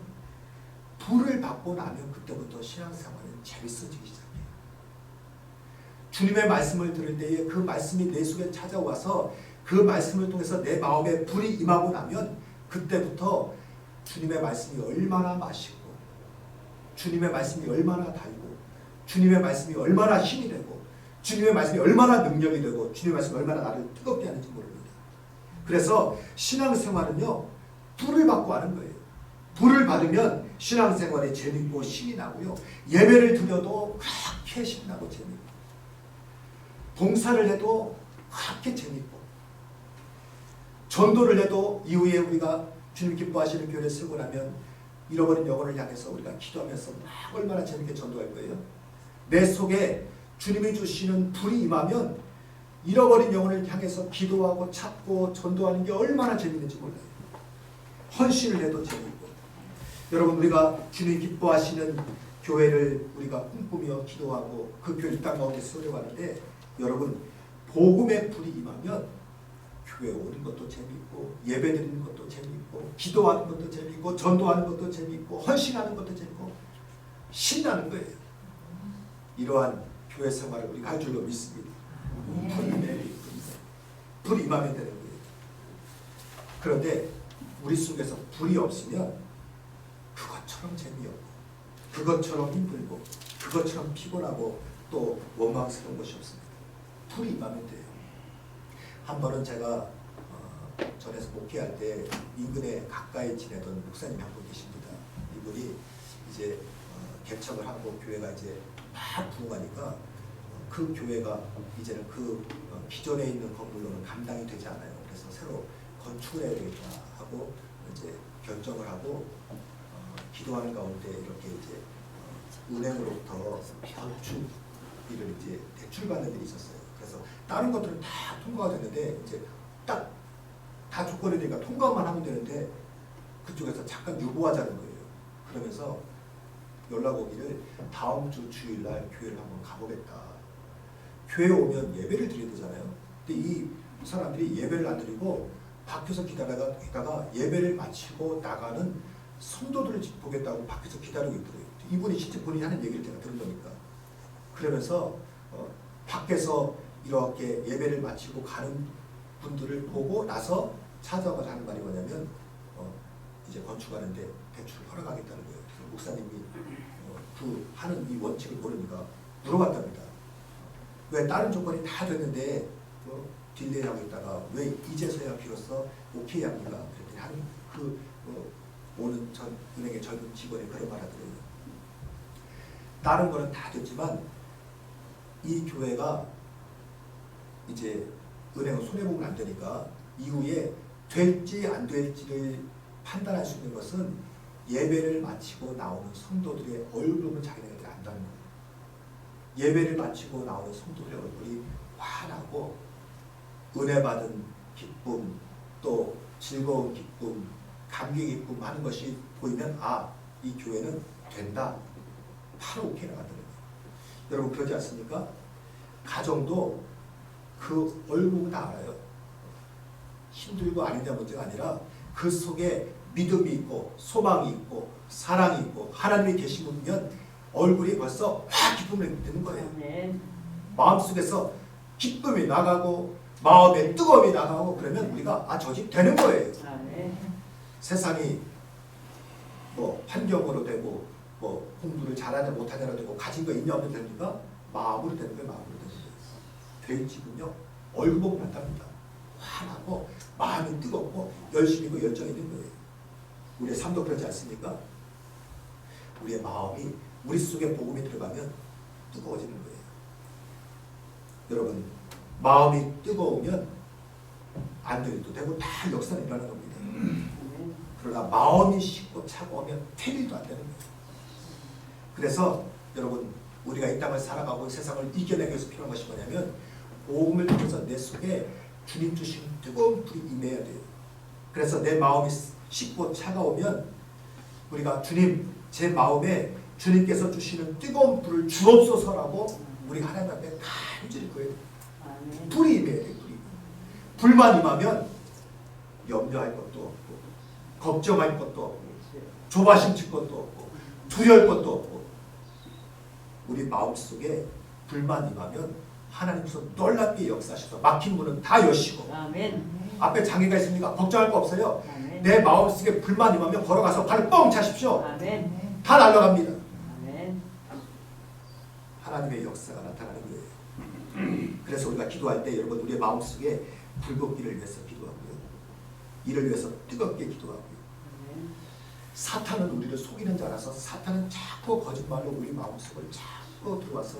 불을 받고 나면 그때부터 신앙생활은 재밌어지기 시작해요. 주님의 말씀을 들을 때에 그 말씀이 내 속에 찾아와서 그 말씀을 통해서 내 마음에 불이 임하고 나면 그때부터 주님의 말씀이 얼마나 맛있고 주님의 말씀이 얼마나 달고 주님의 말씀이 얼마나 힘이 되고 주님의 말씀이 얼마나 능력이 되고 주님의 말씀이 얼마나 나를 뜨겁게 하는지 모릅니다. 그래서 신앙생활은요 불을 받고 하는 거예요. 불을 받으면 신앙생활이 재밌고 신이 나고요. 예배를 드려도 그렇게 신나고 재밌고 봉사를 해도 그렇게 재밌고 전도를 해도 이후에 우리가 주님 기뻐하시는 교회를 세우고 나면 잃어버린 영혼을 향해서 우리가 기도하면서 막 얼마나 재밌게 전도할 거예요. 내 속에 주님이 주시는 불이 임하면 잃어버린 영혼을 향해서 기도하고 찾고 전도하는 게 얼마나 재밌는지 몰라요. 헌신을 해도 재밌고. 여러분, 우리가 주님 기뻐하시는 교회를 우리가 꿈꾸며 기도하고 그 교회 이 땅 가운데 세우려고 하는데 여러분, 복음의 불이 임하면 교회 오는 것도 재밌고 예배 드리는 것도 재밌고 기도하는 것도 재밌고 전도하는 것도 재밌고 헌신하는 것도 재밌고 신나는 거예요. 이러한 교회 생활을 우리가 할 줄로 믿습니다. 불이 임하면 되는 거예요. 그런데 우리 속에서 불이 없으면 그것처럼 재미없고 그것처럼 힘들고 그것처럼 피곤하고 또 원망스러운 것이 없습니다. 불이 임하면 돼요. 한 번은 제가 전에서 목회할 때 인근에 가까이 지내던 목사님이 한 분 계십니다. 이분이 이제 개척을 하고 교회가 이제 막 부흥하니까 그 교회가 이제는 그 기존에 있는 건물로는 감당이 되지 않아요. 그래서 새로 건축을 해야 되겠다 하고 이제 결정을 하고 기도하는 가운데 이렇게 이제 은행으로부터 건축 일을 이제 대출받는 일이 있었어요. 그래서 다른 것들은 다 통과가 됐는데 이제 딱 다 조건이 되니까 통과만 하면 되는데 그쪽에서 잠깐 유보하자는 거예요. 그러면서 연락 오기를 다음 주 주일날 교회를 한번 가보겠다. 교회 오면 예배를 드려야 되잖아요. 근데 이 사람들이 예배를 안 드리고 밖에서 기다리다가 예배를 마치고 나가는 성도들을 보겠다고 밖에서 기다리고 있더래요. 이분이 진짜 본인이 하는 얘기를 제가 들은 거니까. 그러면서 밖에서 이렇게 예배를 마치고 가는 분들을 보고 나서 찾아와서 하는 말이 뭐냐면 이제 건축하는데 대출을 허락하겠다는 거예요. 그래서 목사님이 그 하는 이 원칙을 모르니까 물어봤답니다. 왜 다른 조건이 다 됐는데 딜레이하고 있다가 왜 이제서야 비로소 오케이 합니까? 그랬더니 하는 오는 전 은행의 젊은 직원이 그런 말 하더래요. 다른 거는 다 됐지만 이 교회가 이제 은행은 손해보면 안 되니까 이후에 될지 안 될지를 판단할 수 있는 것은 예배를 마치고 나오는 성도들의 얼굴을 자기네들이 안다는 거예요. 예배를 마치고 나오는 성도들의 얼굴이 환하고 은혜 받은 기쁨, 또 즐거운 기쁨, 감기 기쁨 하는 것이 보이면 이 교회는 된다. 바로 오케이가 되는 거예요. 여러분 그러지 않습니까? 가정도 그 얼굴을 다 알아요. 힘들고 아니냐 문제가 아니라 그 속에 믿음이 있고 소망이 있고 사랑이 있고 하나님이 계시면 얼굴이 벌써 확 기쁨을 드는 거예요. 네. 마음속에서 기쁨이 나가고 마음에 뜨거움이 나가고 그러면 우리가 저 집 되는 거예요. 네. 세상이 환경으로 되고 공부를 잘하냐 못하냐로 되고 가진 거 있냐 없냐 됩니까? 마음으로 되는 거예요. 마음으로 되는 거예요. 돼지군요. 얼굴 보고 난답니다. 환하고 마음이 뜨겁고 열심히고 열정이 있는 거예요. 우리의 삶도 그렇지 않습니까? 우리의 마음이 우리 속에 복음이 들어가면 뜨거워지는 거예요. 여러분 마음이 뜨거우면 안 들이도 되고 다 역사는 일어나는 겁니다. 그러나 마음이 식고 차가우면 될 일도 안 되는 거예요. 그래서 여러분 우리가 이 땅을 살아가고 세상을 이겨내기 위해서 필요한 것이 뭐냐면 복음을 통해서 내 속에 주님 주신 뜨거운 불이 임해야 돼요. 그래서 내 마음이 식고 차가우면 우리가 주님 제 마음에 주님께서 주시는 뜨거운 불을 주옵소서라고 우리 하나님 앞에 간절히 구해야 돼요. 불이 임해야 돼요. 불만 임하면 염려할 것도 없고 걱정할 것도 없고 조바심칠 것도 없고 두려울 것도 없고 우리 마음속에 불만 임하면 하나님께서 놀랍게 역사하셔서 막힌 문은 다 여시고 아멘. 앞에 장애가 있습니까? 걱정할 거 없어요. 아멘. 내 마음속에 불만 임하면 걸어가서 발을 뻥 차십시오. 아멘. 다 날아갑니다. 아멘. 하나님의 역사가 나타나는 거예요. 그래서 우리가 기도할 때 여러분 우리의 마음속에 불붙기를 위해서 기도하고요. 이를 위해서 뜨겁게 기도하고요. 사탄은 우리를 속이는 줄 알아서 사탄은 자꾸 거짓말로 우리 마음속을 자꾸 들어와서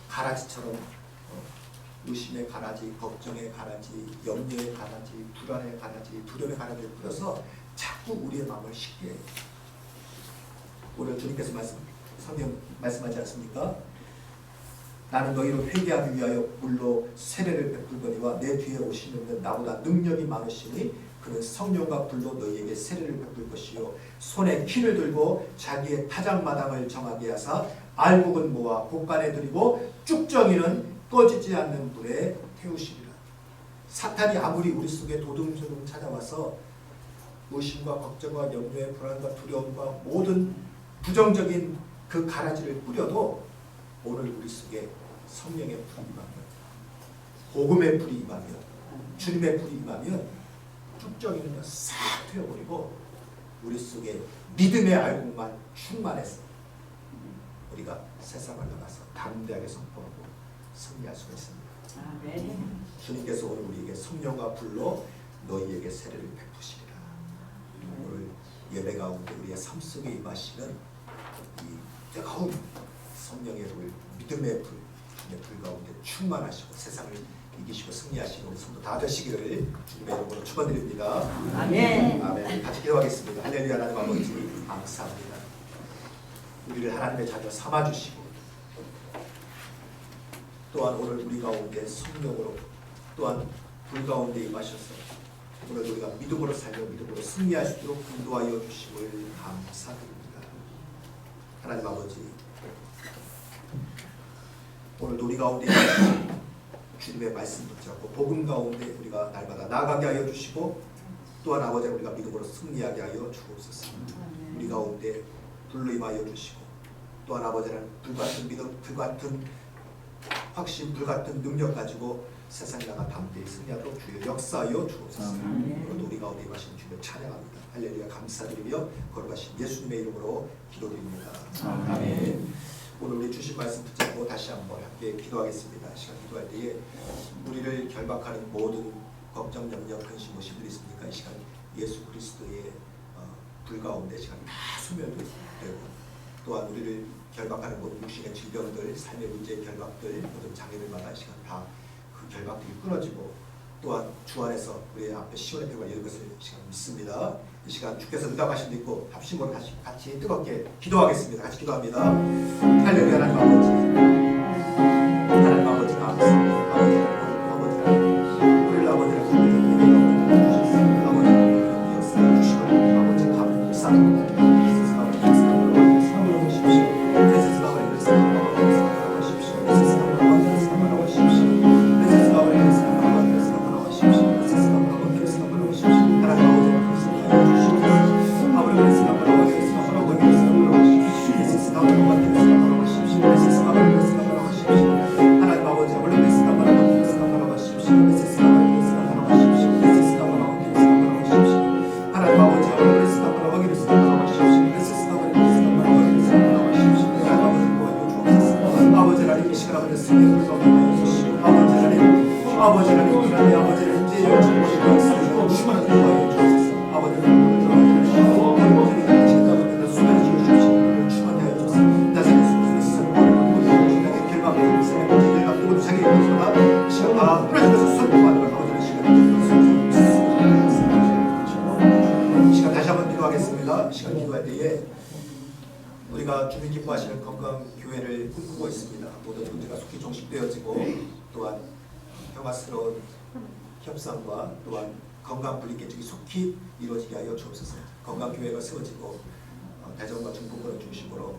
가라지처럼 의심의 가라지, 걱정의 가라지, 염려의 가라지, 불안의 가라지, 두려움의 가라지를 뿌려서 자꾸 우리의 마음을 식게 해요. 오늘 주님께서 성경 말씀하지 않습니까? 나는 너희로 회개하기 위하여 물로 세례를 베풀거니와 내 뒤에 오시는 분 나보다 능력이 많으시니 그는 성령과 불로 너희에게 세례를 베풀 것이요 손에 키를 들고 자기의 타작마당을 정하게 하사 알곡은 모아 곡간에 들이고 쭉정이는 꺼지지 않는 불에 태우시리라. 사탄이 아무리 우리 속에 도둑처럼 찾아와서 의심과 걱정과 염려의 불안과 두려움과 모든 부정적인 그 가라지를 뿌려도 오늘 우리 속에 성령의 불이 임하면 복음의 불이 임하면 주님의 불이 임하면 쭉정이는 싹 튀어버리고 우리 속에 믿음의 알곡만 충만해서 우리가 세상을 나가서 담대하게 선포하고 승리할 수가 있습니다. 아멘. 주님께서 오늘 우리에게 성령과 불로 너희에게 세례를 베푸시리라. 오늘 예배 가운데 우리의 삶 속에 임하시는 이 뜨거운 성령의 불, 믿음의 불, 주님의 불 가운데 충만하시고 세상을 이기시고 승리하시는 우리 성도 다 되시기를 주님의 이름으로 축원드립니다. 아멘. 아멘. 같이 기도하겠습니다. 할렐루야. 하나님 아버지 감사합니다. 우리를 하나님의 자녀 삼아주시고 또한 오늘 우리 가운데 성령으로 또한 불 가운데 임하셔서 오늘 우리가 믿음으로 살며 믿음으로 승리할 수 있도록 인도하여 주심을 감사드립니다. 하나님 아버지 오늘 우리 가운데 주님의 말씀 붙잡고 복음 가운데 우리가 날마다 나아가게 하여 주시고 또한 아버지 우리가 믿음으로 승리하게 하여 주옵소서. 우리 가운데 불로 임하여 주시고 또한 아버지는 불같은 믿음, 불같은 확신, 불같은 능력 가지고 세상에 나가 담대히 승리하도록 주여 역사하여 주옵소서. 오늘도 우리 가운데 임하신 주님 찬양합니다. 할렐루야 감사드리며 거룩하신 예수님의 이름으로 기도드립니다. 아멘. 오늘 우리 주신 말씀 붙잡고 다시 한번 함께 기도하겠습니다. 시간 기도할 때에 우리를 결박하는 모든 걱정, 염려, 근심 무엇이들 있습니까? 이 시간 예수 그리스도의 불 가운데 시간 다 소멸되고 또한 우리를 결박하는 모든 육신의 질병들, 삶의 문제의 결박들, 모든 장애들마다 이 시간 다 그 결박들이 끊어지고 또한 주 안에서 우리 앞에 시온의 표가 이런 것을 이 시간 믿습니다. 이 시간 주께서 응답하신 데 있고 합심으로 다시 같이 뜨겁게 기도하겠습니다. 같이 기도합니다. 할렐루야. 하나님 아버지, 하나님 아버지 감사합니다. 아버지 우리를 아버지를 부르는 아버지 역사를 주시고 아버지 감사합니다. 시간 기도할 때에 우리가 주님 기뻐하시는 건강 교회를 꿈꾸고 있습니다. 모든 문제가 속히 종식되어지고 또한 평화스러운 협상과 또한 건강 분리 개척이 속히 이루어지게 하여 주옵소서. 건강 교회가 세워지고 대전과 중부권을 중심으로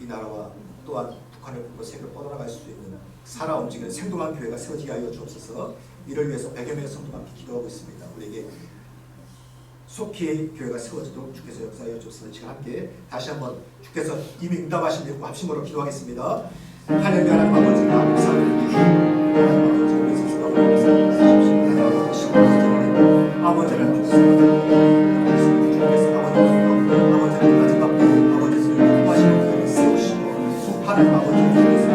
이 나라와 또한 북한을 꿈꿔 세계로 뻗어나갈 수 있는 살아 움직이는 생동한 교회가 세워지게 하여 주옵소서. 이를 위해서 100여 명의 성도가 함께 기도하고 있습니다. 우리에게 속히 교회가 세워지도록 주께서 역사하여 주옵소서. 지금 함께 다시 한번 주께서 이미 응답하신 데 합심으로 기도하겠습니다. 할렐루야. 하나님 아버지 감사합니다. 하나님 아버지 우리 스스로 아버지를 주께서 아버지를 마지막 아버지를 구하시는 교회를 세우시고 하나님 아버지를 주께서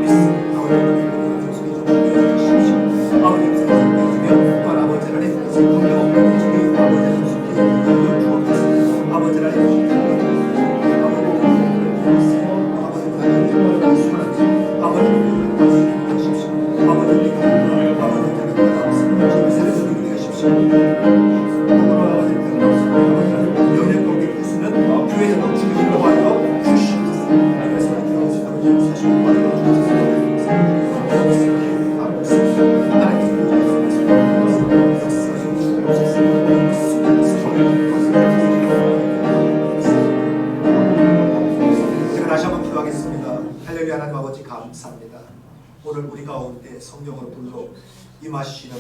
믿습니다. 아버지를 믿으며 또한 아버지를 공경 감사합니다. 오늘 우리 가운데 성령으로 불러 임하시는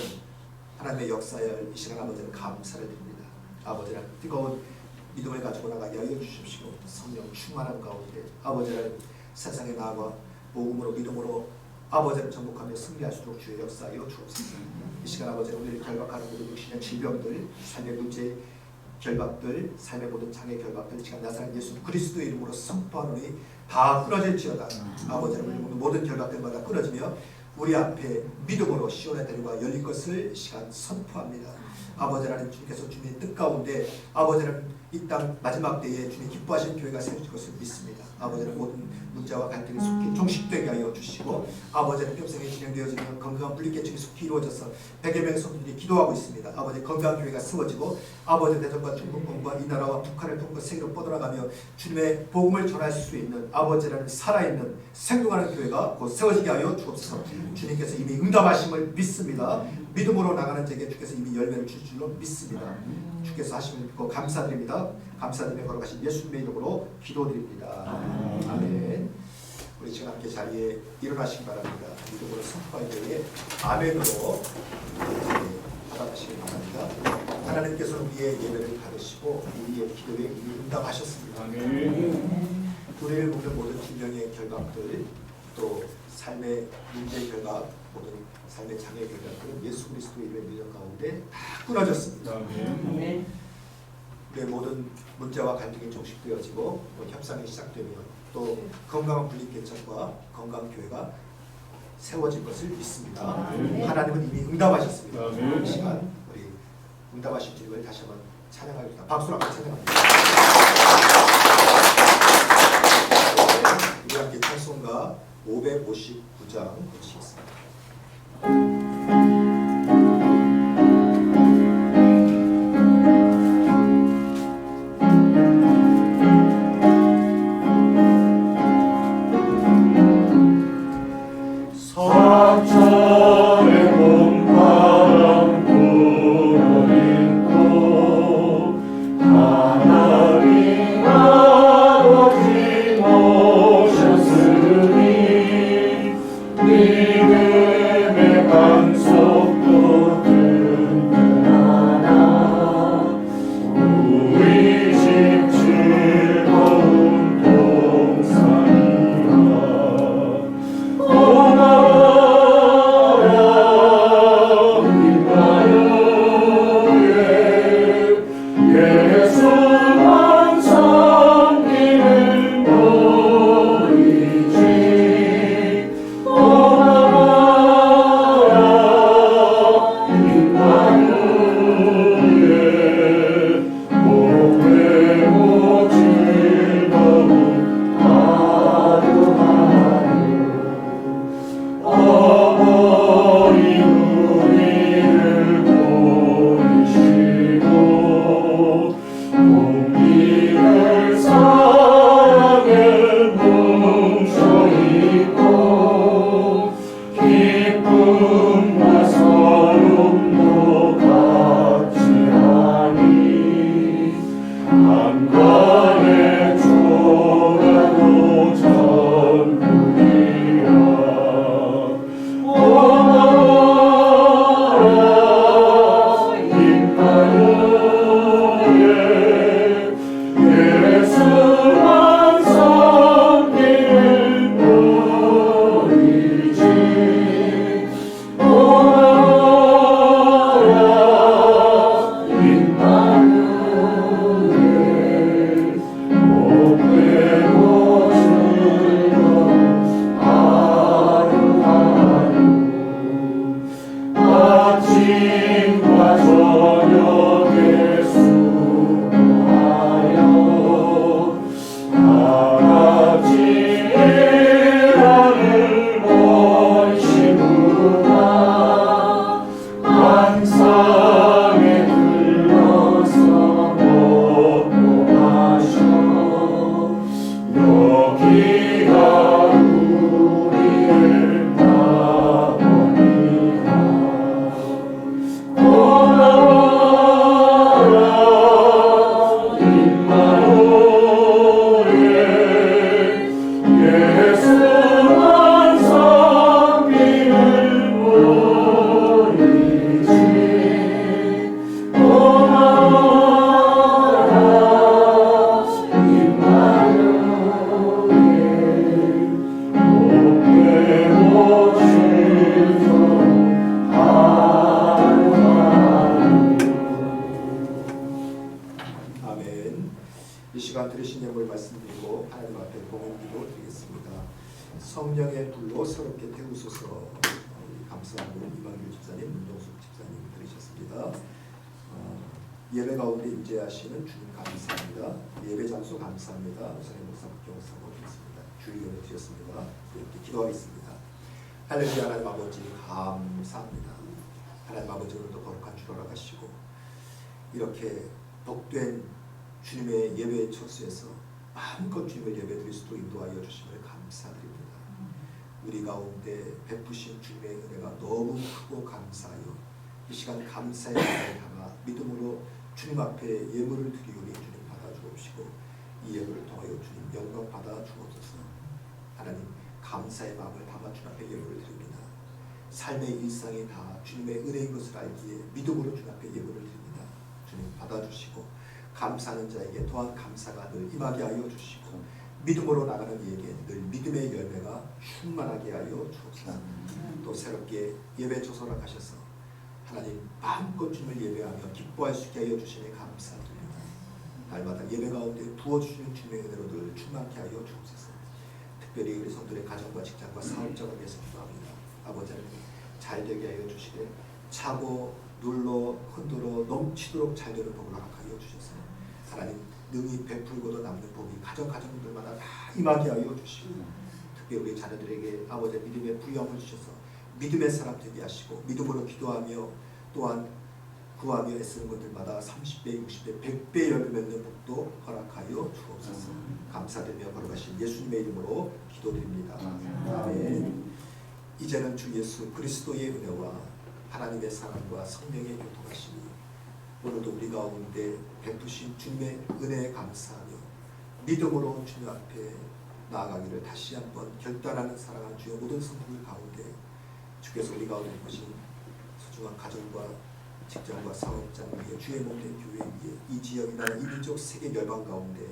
하나님의 역사에 이 시간 아버지는 감사를 드립니다. 아버지는 뜨거운 믿음을 가지고 나가게 하여 주십시오. 성령 충만한 가운데 아버지는 세상에 나아가 복음으로 믿음으로 아버지를 정복하며 승리할 수 있도록 주의 역사하여 주옵소서. 이 시간 아버지는 우리를 결박하는 모든 육신의 질병들, 삶의 문제 결박들, 삶의 모든 장애 결박들 지금 나사렛 예수 그리스도의 이름으로 선포하노니 다 끊어질지어다. 아버지는 모든 결박들마다 끊어지며 우리 앞에 믿음으로 시온의 대로가 열릴 것을 시간 선포합니다. 아버지 하나님 주께서 주님의 뜻 가운데 아버지는 이 땅 마지막 때에 주님 기뻐하신 교회가 세워질 것을 믿습니다. 아버지는 모든 문제와 갈등이 속히 종식되게 하여 주시고 아버지는 평생에 진행되어지는 건강한 분리개척이 속히 이루어져서 100여 명의 성도들이 기도하고 있습니다. 아버지 건강한 교회가 세워지고 아버지 대전과 중국권과 이 나라와 북한을 품고 세계로 뻗어나가며 주님의 복음을 전할 수 있는 아버지라는 살아있는 생동하는 교회가 곧 세워지게 하여 주옵소서. 주님께서 이미 응답하심을 믿습니다. 믿음으로 나가는 자에게 주께서 이미 열매를 줄 줄로 믿습니다. 주께서 하심을 믿고 감사드립니다. 감사드리며 걸어가신 예수님의 이름으로 기도드립니다. 아멘. 우리 지금 함께 자리에 일어나시기 바랍니다. 믿음으로 선포할 때에 아멘으로 받아가시기 바랍니다. 하나님께서는 우리의 예배를 받으시고 우리의 기도에 응답하셨습니다. 우리를 묶는 모든 질병의 결박들, 또 삶의 문제의 결박, 모든 삶의 장애의 결박들은 예수 그리스도의 이름의 능력 가운데 다 끊어졌습니다. 아멘. 우리의 모든 문제와 갈등이 종식되어지고 또 협상이 시작되면 또 건강한 분립 개척과 건강한 교회가 세워질 것을 믿습니다. 하나님은 이미 응답하셨습니다. 이 시간 우리 응답하신 주님을 다시 한번 찬양하겠습니다. 박수로 한번 찬양합니다. 우리 함께 찬송가 559장 부르시겠습니다. 사천의 봄바람 불어일고 하나님 아버지 오셨으니 믿음의 반석도 든든하나 우리 집 즐거운 동산이라 예수만 섬기는 우리지 오나라 임마누엘 오래고 즐거운 하루하루 어버이 우리를 보이시고 공기를 사랑을 뭉쳐있고 기쁨과 서름도 같이 하니 한간의 조라도 전부이라 오나라 임마누엘 예수만 섬기는 우리지 오나라 임마누엘 목매고 즐거운 하루하루 아침과 저녁에 수고하여 다같이 일하는 원시구나 환상에 들러서 먹고 마셔 여기가 우리의 낙원이라 오나라 임마누엘 예수만 섬기는 우리지 오나라 임마누엘 목매고 즐거운 아멘. 이 시간 들으신 예물 말씀드리고 하나님 앞에 공헌기도 드리겠습니다. 성령의 불로 새롭게 태우소서. 우리 감사하고 이방규 집사님, 문정숙 집사님 들으셨습니다. 예배 가운데 임재하시는 주님 감사합니다. 예배 장소 감사합니다. 우선의 목사 박경호 사모님이십니다. 주의를 드렸습니다. 이렇게 기도하겠습니다. 할렐루야. 하나님 아버지 감사합니다. 하나님 아버지 오늘도 거룩한 주로 나가시고 이렇게 복된 주님의 예배의 처소에서 마음껏 주님을 예배드릴 수 있도록 인도하여 주심을 감사드립니다. 우리 가운데 베푸신 주님의 은혜가 너무 크고 감사하여 이 시간 감사의 마음을 담아 믿음으로 주님 앞에 예물을 드리오니 주님 받아주옵시고 이 예물을 통하여 주님 영광 받아 주옵소서. 하나님 감사의 마음을 담아 주님 앞에 예물을 드립니다. 삶의 일상이 다 주님의 은혜인 것을 알기에 믿음으로 주님 앞에 예물을 드립니다. 주님 받아주시고 감사하는 자에게 또한 감사가 늘 임하게 하여 주시고 믿음으로 나가는 이에게 늘 믿음의 열매가 충만하게 하여 주옵소서. 또 새롭게 예배 조소를 하셔서 하나님 마음껏 주님을 예배하며 기뻐할 수 있게 하여 주시니 감사드립니다. 날마다 예배 가운데 부어주시는 주님의 은혜로 늘 충만케 하여 주옵소서. 특별히 우리 성도의 가정과 직장과 사업장을 위해서 기도합니다. 아버지 하나님 잘 되게 하여 주시되 차고 눌러 흔들어 넘치도록 잘 되는 복을 허락하여 주셔서 하나님 능히 베풀고도 남는 복이 가정들마다 다 임하게 하여 주시고 특별히 우리 자녀들에게 아버지 믿음의 부여함을 주셔서 믿음의 사람 되게 하시고 믿음으로 기도하며 또한 구하며 애쓰는 것들마다 30배, 60배, 100배 열매 맺는 복도 허락하여 주옵소서. 감사드리며 걸어가신 예수님의 이름으로 기도드립니다. 아멘. 이제는 주 예수 그리스도의 은혜와 하나님의 사랑과 성령의 교통하심이 오늘도 우리 가운데 베푸신 주님의 은혜에 감사하며 믿음으로 주님 앞에 나아가기를 다시 한번 결단하는 사랑하는 주의 모든 성도들 가운데 주께서 우리 가운데 보신 소중한 가정과 직장과 사업장 위에 주의 몸된 교회 위에 이 지역이나 이 민족 세계 열방 가운데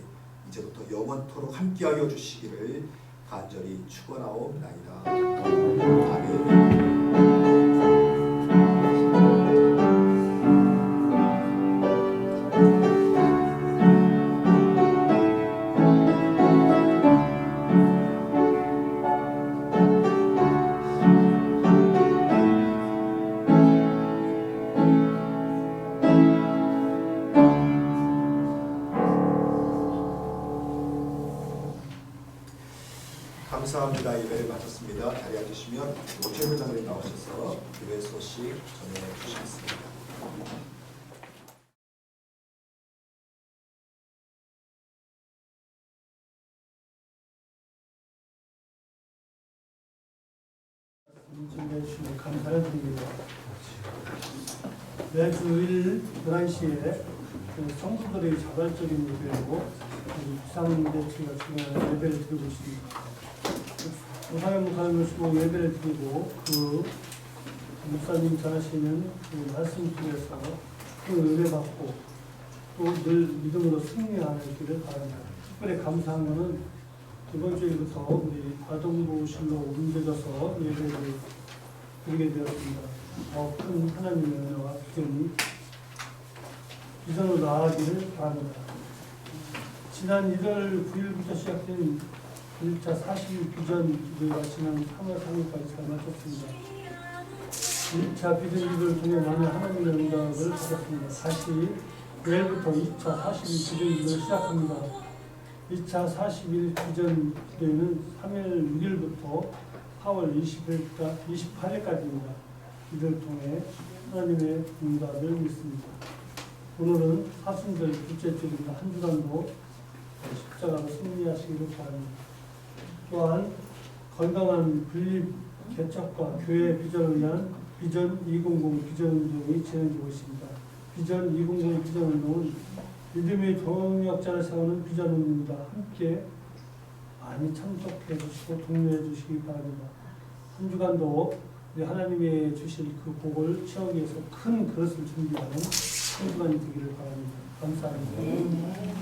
이제부터 영원토록 함께하여 주시기를 간절히 축원하옵나이다. 아멘. 감사합니다. 예배를 마쳤습니다. 자리에 앉으시면 오철민 장로님 나오셔서 교회 소식 전해 주시겠습니다. 인정해 주시면 감사드립니다. 매주일 11시에 성도들의 자발적인 예배로 비상대책가 중요한 예배를 드리고 있습니다. 오상현 목사님을 수고 예배를 드리고 그 목사님 전하시는 그 말씀 속에서 그 은혜 받고 또 늘 믿음으로 승리하기를 바랍니다. 특별히 감사한 것은 이번 주일부터 우리 아동부실로 옮겨져서 예배를 드리게 되었습니다. 큰 하나님의 은혜와 비전이 비전으로 나아가기를 바랍니다. 지난 1월 9일부터 시작된 1차 40일 비전 기도가 지난 3월 3일까지 잘 마쳤습니다. 1차 비전 기도를 통해 많은 하나님의 응답을 받았습니다. 다시 내일부터 2차 40일 비전 기도를 시작합니다. 2차 40일 비전 기도는 3월 6일부터 4월 28일까지입니다. 이들을 통해 하나님의 응답을 믿습니다. 오늘은 사순절 둘째 주입니다. 한 주간도 십자가로 승리하시기를 바랍니다. 또한 건강한 분립 개척과 교회 비전을 위한 비전 200 비전 운동이 진행되고 있습니다. 비전 200 비전 운동은 믿음의 동역자를 세우는 비전 운동입니다. 함께 많이 참석해 주시고 독려해 주시기 바랍니다. 한 주간도 우리 하나님의 주실 그 복을 채우기 위해서 큰 그릇을 준비하는 한 주간이 되기를 바랍니다. 감사합니다.